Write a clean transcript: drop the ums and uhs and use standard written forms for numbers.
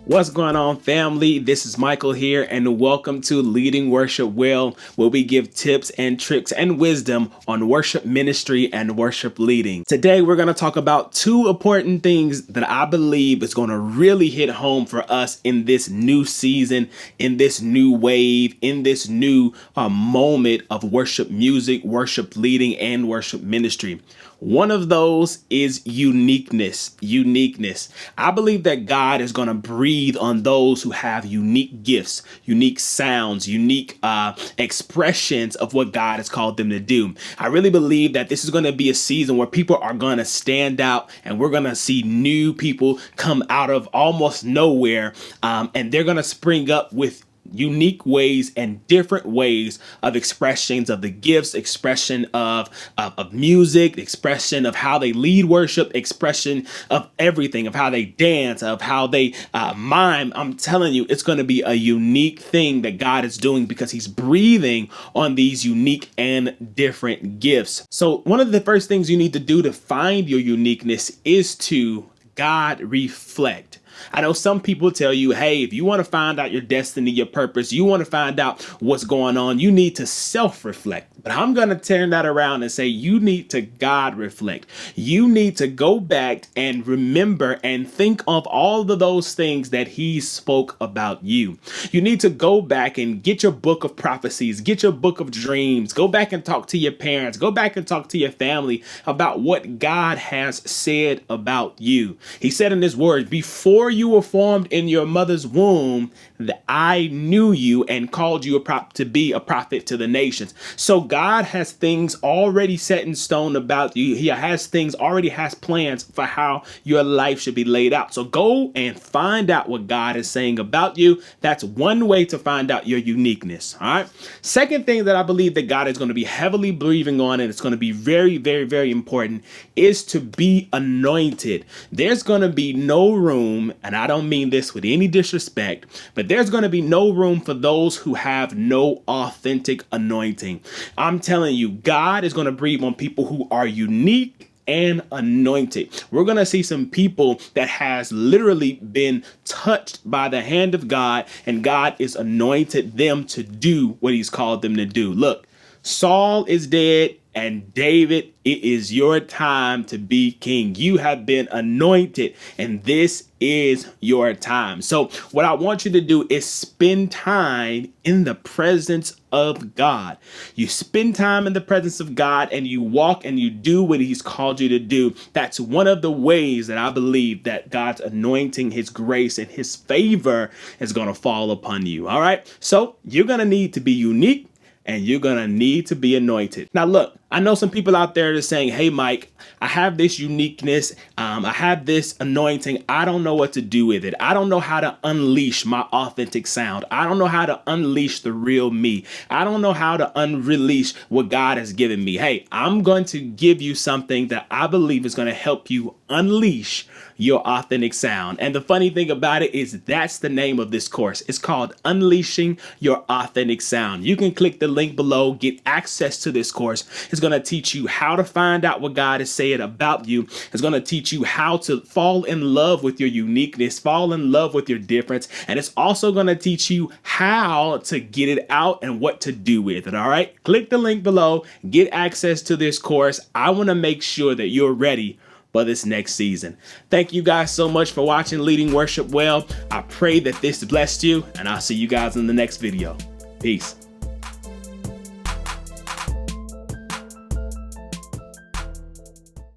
What's going on, family? This is Michael here, and welcome to Leading Worship Well, where we give tips and tricks and wisdom on worship ministry and worship leading. Today, we're going to talk about two important things that I believe is going to really hit home for us in this new season, in this new wave, in this new moment of worship music, worship leading, and worship ministry. One of those is uniqueness. I believe that God is going to breathe on those who have unique gifts, unique sounds, unique expressions of what God has called them to do. I really believe that this is going to be a season where people are going to stand out, and we're going to see new people come out of almost nowhere, and they're going to spring up with unique ways and different ways of expressions of the gifts, expression of music, expression of how they lead worship, expression of everything, of how they dance, of how they mime. I'm telling you, it's going to be a unique thing that God is doing because he's breathing on these unique and different gifts. So one of the first things you need to do to find your uniqueness is to God reflect. I know some people tell you, hey, if you want to find out your destiny, your purpose, you want to find out what's going on, you need to self-reflect. But I'm going to turn that around and say you need to God reflect. You need to go back and remember and think of all of those things that he spoke about you. You need to go back and get your book of prophecies, get your book of dreams, go back and talk to your parents, go back and talk to your family about what God has said about you. He said in his word, before you were formed in your mother's womb, that I knew you and called you to be a prophet to the nations. So God has things already set in stone about you. He has plans for how your life should be laid out. So go and find out what God is saying about you. That's one way to find out your uniqueness. All right. Second thing that I believe that God is going to be heavily breathing on, and it's going to be very, very, very important, is to be anointed. There's going to be no room, and I don't mean this with any disrespect, but there's going to be no room for those who have no authentic anointing. I'm telling you, God is going to breathe on people who are unique and anointed. We're going to see some people that has literally been touched by the hand of God, and God is anointed them to do what he's called them to do. Look, Saul is dead, and David, it is your time to be king. You have been anointed, and this is your time. So what I want you to do is spend time in the presence of God. You spend time in the presence of God, and you walk and you do what he's called you to do. That's one of the ways that I believe that God's anointing, his grace, and his favor is going to fall upon you. All right. So you're going to need to be unique, and you're going to need to be anointed. Now, look, I know some people out there that are saying, hey, Mike, I have this uniqueness. I have this anointing. I don't know what to do with it. I don't know how to unleash my authentic sound. I don't know how to unleash the real me. I don't know how to unrelease what God has given me. Hey, I'm going to give you something that I believe is going to help you unleash your authentic sound. And the funny thing about it is that's the name of this course. It's called Unleashing Your Authentic Sound. You can click the link below, get access to this course. It's going to teach you how to find out what God is saying about you. It's going to teach you how to fall in love with your uniqueness, fall in love with your difference. And it's also going to teach you how to get it out and what to do with it. All right. Click the link below, get access to this course. I want to make sure that you're ready for this next season. Thank you guys so much for watching Leading Worship Well. I pray that this blessed you, and I'll see you guys in the next video. Peace.